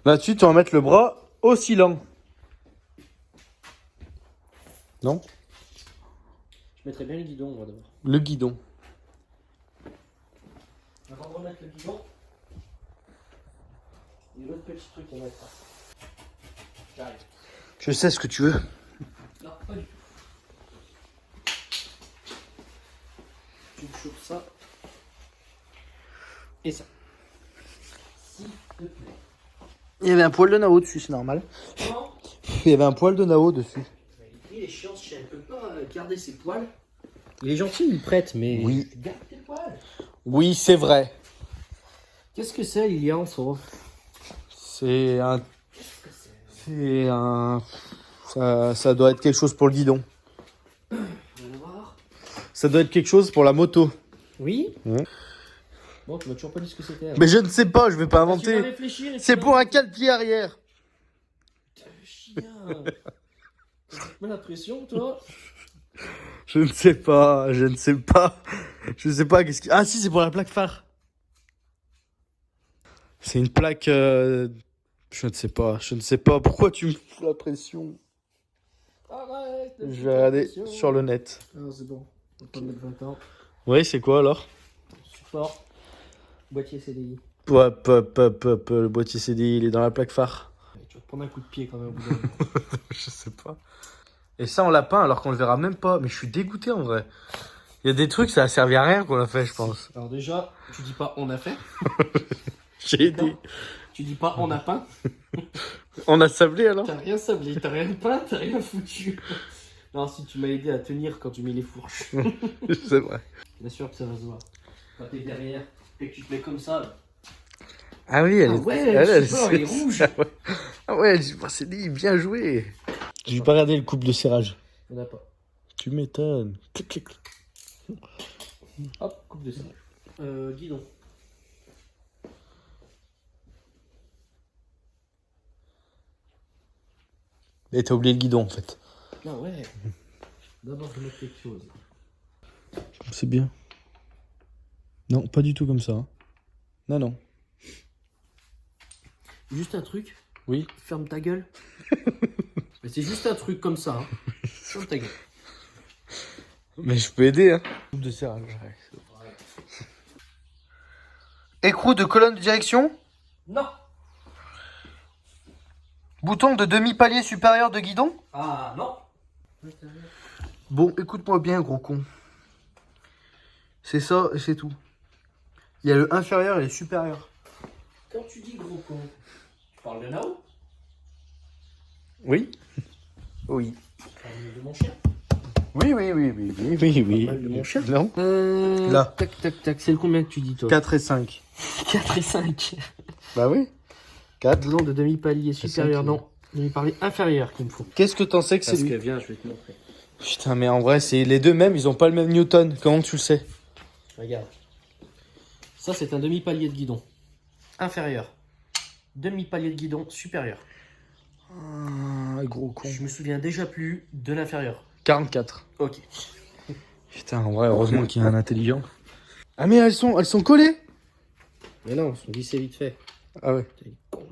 Là-dessus, tu vas mettre le bras oscillant. Non? Je mettrais bien le guidon, moi, d'abord. Le guidon. Avant de remettre le guidon, il y a l'autre petit truc à mettre. J'arrive. Je sais ce que tu veux. Non, pas du tout. Tu me chauffes ça. Et ça. S'il te plaît. Il y avait un poil de Nao dessus, c'est normal. Non. Il y avait un poil de Nao dessus. Il est chiant, elle ne peut pas garder ses poils. Il est gentil, il prête, mais Oui. garde tes poils. Oui, c'est vrai. Qu'est-ce que c'est, Lilian, ça? C'est un... Qu'est-ce que c'est? C'est un... Ça doit être quelque chose pour le guidon. On va voir. Ça doit être quelque chose pour la moto. Oui. Ouais. Bon, tu m'as toujours pas dit ce que c'était. Alors. Mais je ne sais pas, je vais pas Tu vas inventer. réfléchir et tu C'est vas pour un inventer. cale-pied arrière. Putain, le chien. Tu te mets la pression, toi? Je ne sais pas, je ne sais pas. Je ne sais pas qu'est-ce que... Ah si, c'est pour la plaque phare. C'est une plaque... Je ne sais pas, je ne sais pas. Pourquoi tu me fous la pression? Arrête. Je vais regarder sur le net. Ah, c'est bon. On va pas mettre 20 ans. Oui, c'est quoi alors? Support. Boîtier CDI. Hop, hop, hop, hop, le boîtier CD, il est dans la plaque phare. Tu vas te prendre un coup de pied quand même au bout d'un moment. Je sais pas. Et ça, on l'a peint alors qu'on le verra même pas. Mais je suis dégoûté en vrai. Il y a des trucs, ça a servi à rien qu'on a fait, je pense. Alors déjà, tu dis pas on a fait. J'ai aidé. Tu dis pas on a peint. On a sablé alors? T'as rien sablé, t'as rien peint, t'as rien foutu. Non, si tu m'as aidé à tenir quand tu mets les fourches. C'est vrai. Bien sûr que ça va se voir. Quand t'es derrière et que tu te mets comme ça. Là. Ah oui, elle Ah est... ouais, elle le support, il est rouge. Ah ouais, c'est dit, bien joué. J'ai pas regardé le couple de serrage. On a pas. Tu m'étonnes. Clic, clic. Hop, coupe de ça. Guidon. Et t'as oublié le guidon en fait. Ah ouais. D'abord, je vais mettre quelque chose. C'est bien. Non, pas du tout comme ça. hein. Non, non. Juste un truc. Oui. Ferme ta gueule. Mais c'est juste un truc comme ça. Hein. Ferme ta gueule. Mais je peux aider, hein. Coupe de serrage. ouais. Écrou de colonne de direction. Non. Bouton de demi-palier supérieur de guidon. Ah non. Bon, écoute-moi bien, gros con. C'est ça et c'est tout. Il y a le inférieur et le supérieur. Quand tu dis gros con, tu parles de Nao? Oui. Oui. Tu parles de mon chien? Oui, oui, oui, oui, oui, oui, oui. Pas mal de mon chien. Non. Là. Là. Tac, tac, tac. C'est le combien que tu dis, toi? 4 et 5. 4 et 5. Bah oui. 4. Boulon de demi-palier supérieur, cinq, non. Demi-palier inférieur qu'il me faut. Qu'est-ce que t'en sais que c'est Parce lui? que viens, je vais te montrer. Putain, mais en vrai, c'est les deux mêmes, ils ont pas le même Newton. Comment tu le sais? Regarde. Ça, c'est un demi-palier de guidon. Inférieur. Demi-palier de guidon supérieur. Ah, gros con. Je me souviens déjà plus de l'inférieur. 44. Ok. Putain, en vrai, heureusement qu'il y a un intelligent. Ah, mais elles sont collées? Mais non, on dit c'est vite fait. Ah ouais. T'es con.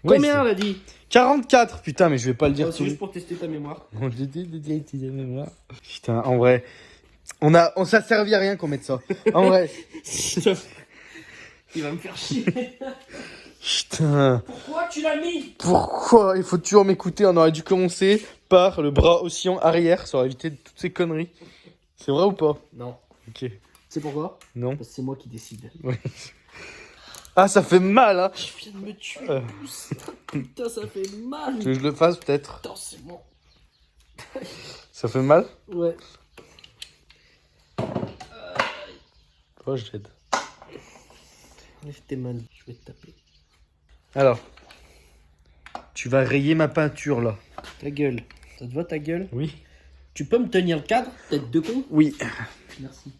Ouais, Combien, c'est- on l'a dit? 44. Putain, mais je vais pas le dire C'est tout. juste pour tester ta mémoire. Putain, en vrai. On s'est servi à rien qu'on mette ça. En vrai. Il va me faire chier. Putain. Pourquoi tu l'as mis? Pourquoi? Il faut toujours m'écouter. On aurait dû commencer par le bras oscillant arrière. Ça aurait évité toutes ces conneries. C'est vrai ou pas? Non. Ok. C'est pourquoi? Non. Parce que c'est moi qui décide. Ouais. Ah, ça fait mal, hein. Je viens de me tuer. Pousse. Putain, ça fait mal. Tu veux que je le fasse peut-être? Attends, c'est bon. Ça fait mal? Ouais. Oh, je l'aide. Lève tes mains, je vais te taper. Alors. Tu vas rayer ma peinture là. Ta gueule. Ça te va ta gueule? Oui. Tu peux me tenir le cadre, tête de con? Oui. Merci.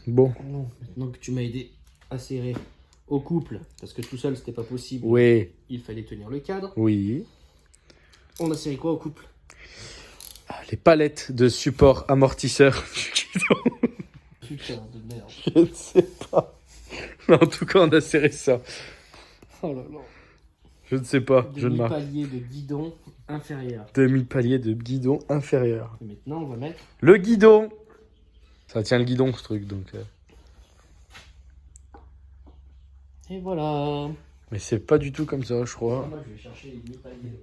Bon. Maintenant que tu m'as aidé à serrer au couple, parce que tout seul c'était pas possible, Oui. il fallait tenir le cadre. Oui. On a serré quoi au couple? Les palettes de support amortisseur. Putain de merde. Je ne sais pas. En tout cas, on a serré ça. Oh là là. Je ne sais pas, je ne marque. Demi-palier de guidon inférieur. Demi-palier de guidon inférieur. Et maintenant, on va mettre... Le guidon. Ça tient le guidon, ce truc, donc... Et voilà. Mais c'est pas du tout comme ça, je crois. Moi, je vais chercher les demi-paliers.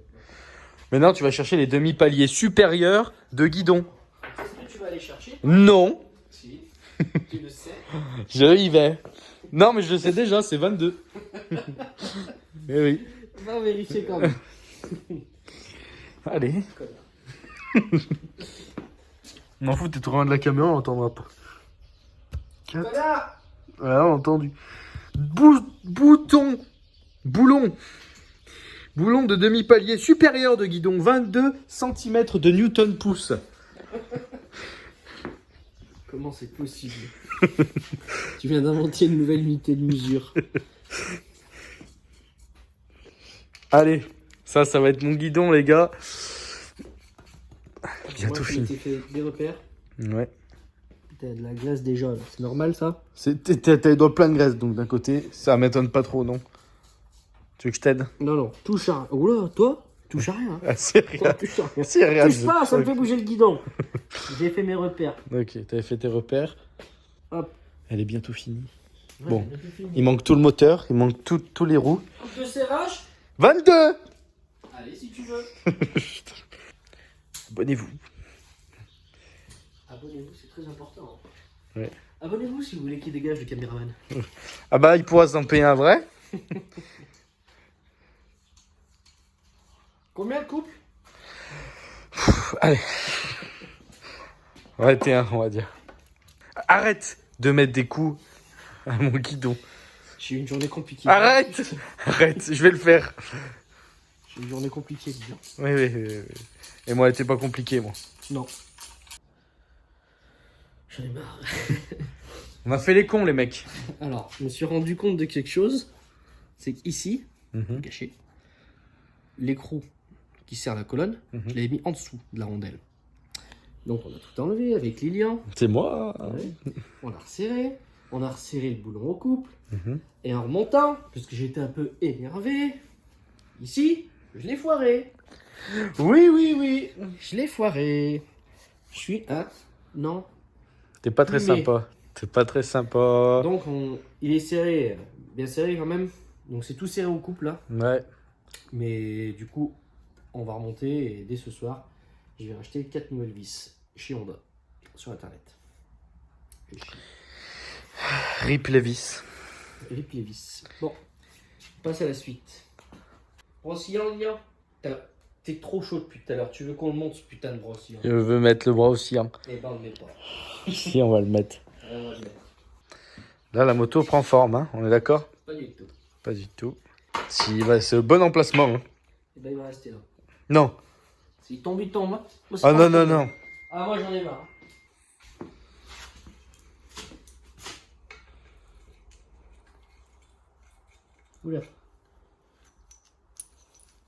Maintenant, tu vas chercher les demi-paliers supérieurs de guidon. Est-ce que tu vas aller chercher? Non. Si. Tu le sais. Je y vais. Non, mais je le sais déjà, c'est 22. Eh oui. Va vérifier quand même. Allez. M'en fous, t'es trop loin de la caméra, on n'entendra pas. Voilà. Voilà, on a entendu. Boulon de demi-palier supérieur de guidon, 22 cm de Newton-pouce. Comment c'est possible? Tu viens d'inventer une nouvelle unité de mesure. Allez, ça va être mon guidon, les gars. Bientôt Moi, fini. Tu t'es fait des repères. Ouais. T'as de la glace déjà, là. C'est normal ça? T'as les doigts plein de graisse, donc d'un côté, ça m'étonne pas trop, non? Tu veux que je t'aide? Non, non, touche à rien. Oula, toi? Touche à rien. Ah, c'est Toi, rien. touche à rien. C'est rien. Touche pas, ça me fait bouger le guidon. J'ai fait mes repères. Ok, t'avais fait tes repères. Hop. Elle est bientôt finie. Ouais, Bon. j'ai tout fini. Il manque tout le moteur, il manque tous les roues. Coupe de serrage? 22! Allez, si tu veux. Abonnez-vous. Abonnez-vous, c'est très important. Ouais. Abonnez-vous si vous voulez qu'il dégage le caméraman. Ah bah, il pourra s'en payer un vrai. Combien de couples? Allez. 21, on va dire. Arrête de mettre des coups à mon guidon. J'ai eu une journée compliquée. Arrête! Arrête, je vais le faire. J'ai eu une journée compliquée, dis donc. Oui. Et moi, elle était pas compliquée, moi. Non. J'en ai marre. On a fait les cons, les mecs. Alors, je me suis rendu compte de quelque chose. C'est qu'ici, caché, l'écrou qui sert la colonne, je l'avais mis en dessous de la rondelle. Donc on a tout enlevé avec Lilian. C'est moi. Ouais. On a resserré le boulon au couple. Et en remontant, puisque j'étais un peu énervé, ici, je l'ai foiré. Oui. Je l'ai foiré. Je suis un... Non. T'es pas très Mais- sympa. T'es pas très sympa. Donc il est serré, bien serré quand même. Donc c'est tout serré au couple là. Ouais. Mais du coup, on va remonter et dès ce soir, je vais acheter 4 nouvelles vis chez Honda sur internet. Et chez Rip Levis. Rip les vis. Bon, on passe à la suite. Brossillon, Lilian, t'es trop chaud depuis tout à l'heure. Tu veux qu'on le monte ce putain de brossillon? Je veux mettre le bras aussi. Hein. Eh ben on le met pas. Si, on va le mettre. Alors, on va le mettre. Là, la moto prend forme, hein. On est d'accord? Pas du tout. Pas du tout. Si, bah, c'est au bon emplacement. Hein. Eh ben il va rester là. Non. S'il tombe, il tombe. Moi, c'est Ah pas non, un non, problème. non. Ah moi j'en ai marre. Oula.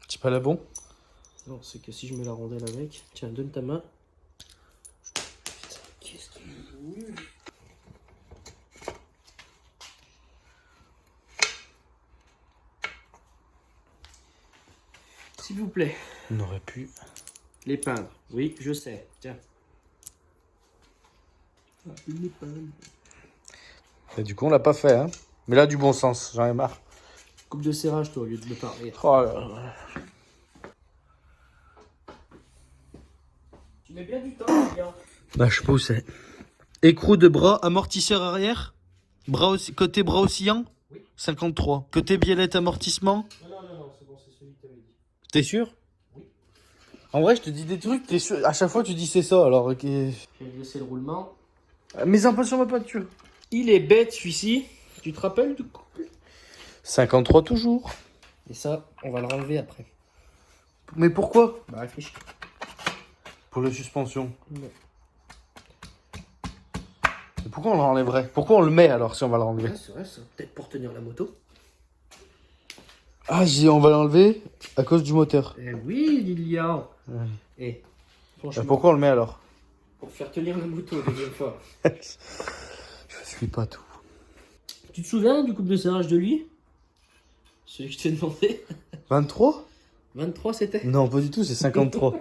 C'est pas là bon? Non, c'est que si je mets la rondelle avec, tiens, donne ta main. Putain, qu'est-ce qu'il est nul. S'il vous plaît, On aurait pu. les peindre. Oui, je sais. Tiens. Ah, une épingle. Et du coup, on l'a pas fait, hein. Mais là, du bon sens, j'en ai marre. Coupe de serrage, toi, au lieu de me parler. Oh là là. Tu mets bien du temps, les gars. Bah, je poussais. Écrou de bras, amortisseur arrière. Côté bras oscillant. Oui. 53. Côté biellette amortissement. Non, c'est bon, c'est celui que tu avais dit. T'es sûr? Oui. En vrai, je te dis des trucs, t'es sûr. À chaque fois, tu dis c'est ça, alors ok. Je vais laisser le roulement. Mais un peu sur ma peinture. Il est bête, celui-ci. Tu te rappelles du couple? 53 toujours. Et ça, on va le renlever après. Mais pourquoi? Bah, réfléchis. Pour la suspension. Ouais. Mais pourquoi on l'enlèverait? Pourquoi on le met alors si on va le renlever? Ouais, c'est vrai, ça. Peut-être pour tenir la moto. Ah, on va l'enlever à cause du moteur. Eh oui, Lilian. Ouais. Et franchement, Pourquoi on le met alors? pour faire tenir la moto la deuxième fois. Je suis pas tout. Tu Tu te souviens du coupe de serrage de lui? Celui que je t'ai demandé. 23? 23 c'était? Non, pas du tout, c'est 53.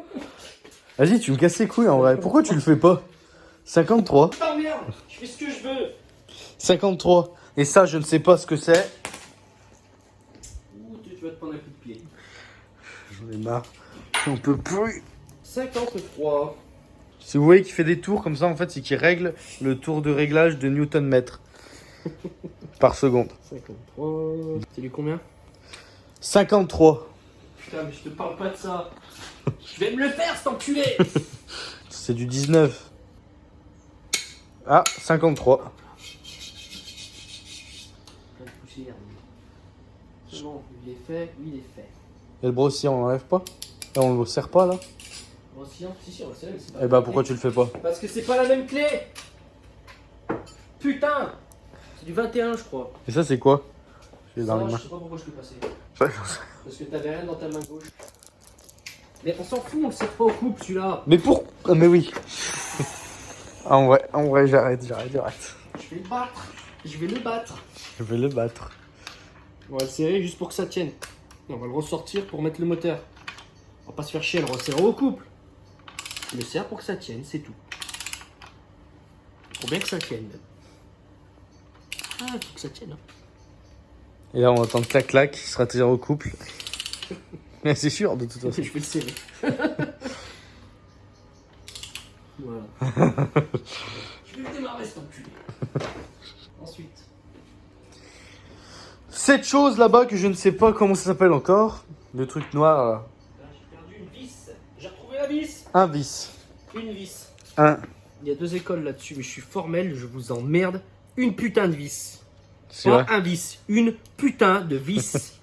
Vas-y, tu me casses les couilles en vrai. Pourquoi tu le fais pas? 53. Putain merde, je fais ce que je veux. 53. Et ça, je ne sais pas ce que c'est. Ouh, tu vas te prendre un coup de pied. J'en ai marre. On peut plus. 53. Si vous voyez qu'il fait des tours comme ça, en fait, c'est qu'il règle le tour de réglage de Newton-mètre par seconde. 53. C'est du combien? 53. Putain, mais je te parle pas de ça. Je vais me le faire, cet enculé. C'est du 19. Ah, 53. Plein de poussière. C'est bon, il est fait, oui, il est fait. Et le brossier, on l'enlève pas? Et on le serre pas là? Brossier, si, on le sait, mais c'est pas. Eh bah pourquoi tu le fais pas? Parce que c'est pas la même clé. Putain. C'est du 21, je crois. Et ça, c'est quoi? J'ai dans Ça, les je mains. sais pas pourquoi je l'ai passé. Ouais. Parce que t'avais rien dans ta main gauche. Mais on s'en fout, on le sert pas au couple celui-là. Mais pour. Ah, mais oui. En vrai, j'arrête. Je vais le battre. Je vais le battre. Je vais le battre. On va le serrer juste pour que ça tienne. Et on va le ressortir pour mettre le moteur. On va pas se faire chier, le resserrer au couple. Je le serre pour que ça tienne, c'est tout. Faut bien que ça tienne. Ah, faut que ça tienne. Hein. Et là, on entend clac-clac, il sera tiré au couple. Mais c'est sûr, de toute façon. Je vais le serrer. Voilà. Je vais le démarrer cet enculé. Ensuite. Cette chose là-bas que je ne sais pas comment ça s'appelle encore. Le truc noir là. Là, j'ai perdu une vis. J'ai retrouvé la vis. Un vis. Une vis. Un. Il y a 2 écoles là-dessus, mais je suis formel, je vous emmerde. Une putain de vis. C'est Pas vrai. un vis. Une putain de vis.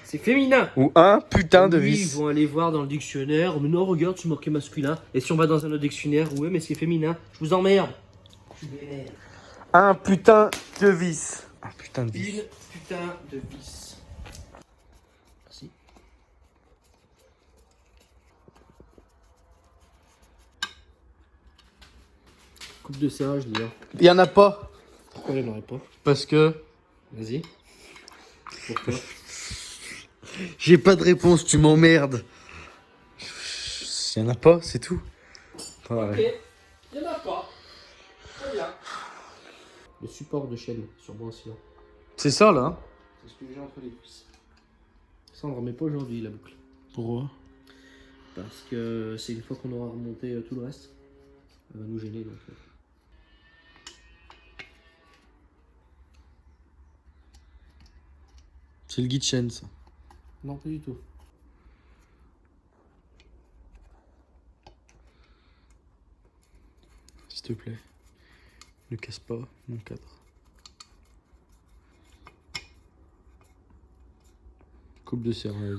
C'est féminin. Ou un putain de Oui, vis. Ils vont aller voir dans le dictionnaire. Mais non, regarde, c'est marqué masculin. Et si on va dans un autre dictionnaire, ouais, mais c'est féminin. Je vous emmerde. Je vous vénère. Un putain de vis. Un putain de vis. Une putain de vis. Merci. Coupe de serrage, d'ailleurs. Il y en a pas. Pourquoi il n'y en aurait pas? Parce que Vas-y. Pourquoi? j'ai pas de réponse, tu m'emmerdes. Il y en a pas, c'est tout. Ouais. Ok, il n'y en a pas. Très bien. Le support de chaîne sur bon oscillant. C'est ça là. C'est ce que j'ai entre les cuisses. Ça, on ne remet pas aujourd'hui la boucle. Pourquoi? Parce que c'est une fois qu'on aura remonté tout le reste. Ça va nous gêner donc. C'est le guide chaîne ça. Non, pas du tout. S'il te plaît. Ne casse pas mon cadre. Coupe de serrage.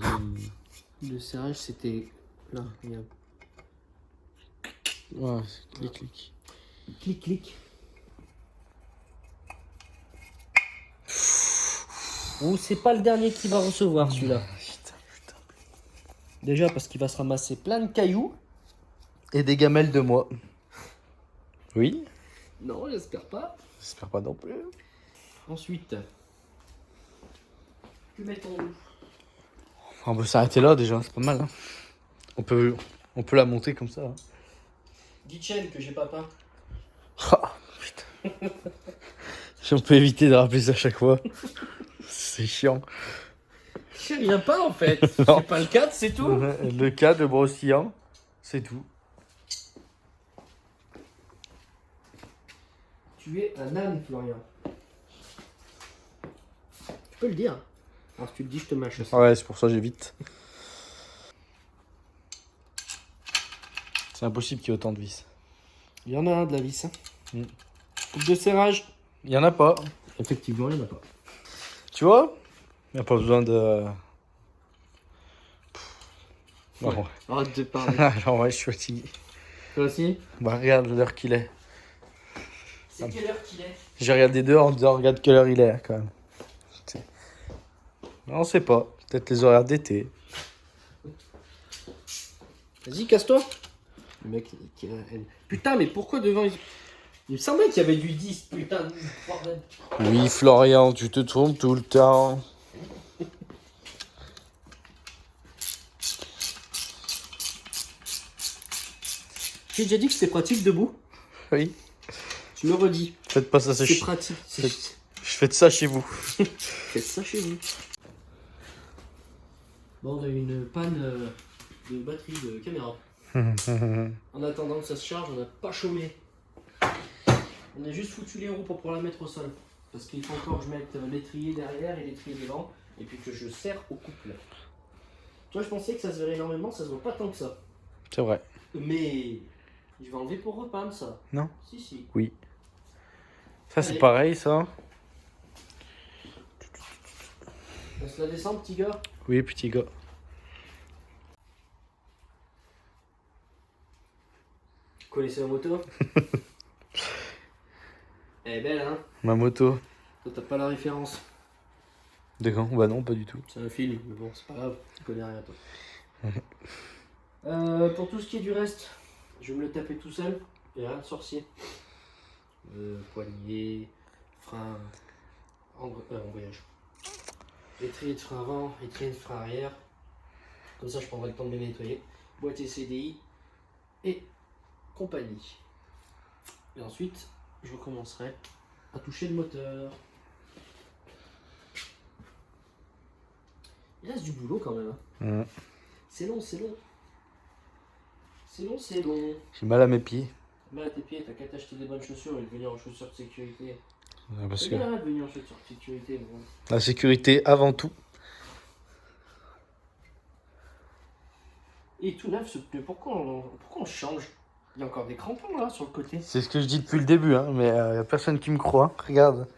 Le serrage, c'était là, regarde. Ouais, clic clic. Clic, clic. Ou c'est pas le dernier qui va recevoir celui-là. Putain. Déjà parce qu'il va se ramasser plein de cailloux. Et des gamelles de moi. Oui. Non, j'espère pas. J'espère pas non plus. Ensuite, tu mets ton loup. On peut s'arrêter là déjà, c'est pas mal. Hein. On peut la monter comme ça. Hein. Guichen que j'ai pas peint. Ah, putain. Si on peut éviter de rappeler ça à chaque fois. C'est chiant. Je rien pas en fait. Non. C'est pas le cadre, c'est tout. Le cas de Brossillant, c'est tout. Tu es un âne, Florian. Tu peux le dire. Alors si tu le dis, je te mâche. Ouais, c'est pour ça que j'évite. C'est impossible qu'il y ait autant de vis. Il y en a un de la vis. Hein. Mm. Coupe de serrage. Il y en a pas. Effectivement, il n'y en a pas. Tu vois? Il n'y a pas besoin de... Non, ouais. Arrête de parler. Alors ouais, je suis fatigué. Toi aussi? Bah regarde l'heure qu'il est. C'est quelle heure qu'il est? J'ai regardé dehors en disant regarde quelle heure il est quand même. Non, on sait pas. Peut-être les horaires d'été. Vas-y, casse-toi. Le mec qui a la haine. Putain, mais pourquoi devant Il me semblait qu'il y avait du 10, putain de bordel. Oui, Florian, tu te trompes tout le temps. J'ai déjà dit que c'était pratique debout. Oui. Je me redis. Faites pas ça, C'est pratique. Je fais ça chez vous. Faites ça chez vous. Bon, on a eu une panne de batterie de caméra. En attendant que ça se charge, on n'a pas chômé. On a juste foutu les roues pour la mettre au sol. Parce qu'il faut encore que je mette l'étrier derrière et l'étrier devant. Et puis que je serre au couple. Tu vois, je pensais que ça se verrait énormément, ça se voit pas tant que ça. C'est vrai. Mais je vais enlever pour repeindre ça. Non? Si. Oui. Ça, c'est Allez. pareil, ça. Laisse la descendre, petit gars. Oui, petit gars. Vous connaissez la moto? Elle est belle, hein? Ma moto. Toi, t'as pas la référence. De quand? Bah non, pas du tout. C'est un film, mais bon, c'est pas grave, tu connais rien, toi. Pour tout ce qui est du reste, je vais me le taper tout seul, et rien de sorcier. Poignée, frein, embrayage. Étrier de frein avant, étrier de frein arrière. Comme ça, je prendrai le temps de les nettoyer. Boîtier CDI et compagnie. Et ensuite, je recommencerai à toucher le moteur. Il reste du boulot quand même. Hein. C'est long. C'est long. J'ai mal à mes pieds. Mal à tes pieds, t'as qu'à t'acheter des bonnes chaussures et de venir en chaussures de sécurité. Parce C'est que bien de venir en chaussures de sécurité. Mais bon. la sécurité avant tout. Et tout neuf ce pneu, pourquoi on change? Il y a encore des crampons là sur le côté. C'est ce que je dis depuis le début, hein, mais y a personne qui me croit. Regarde.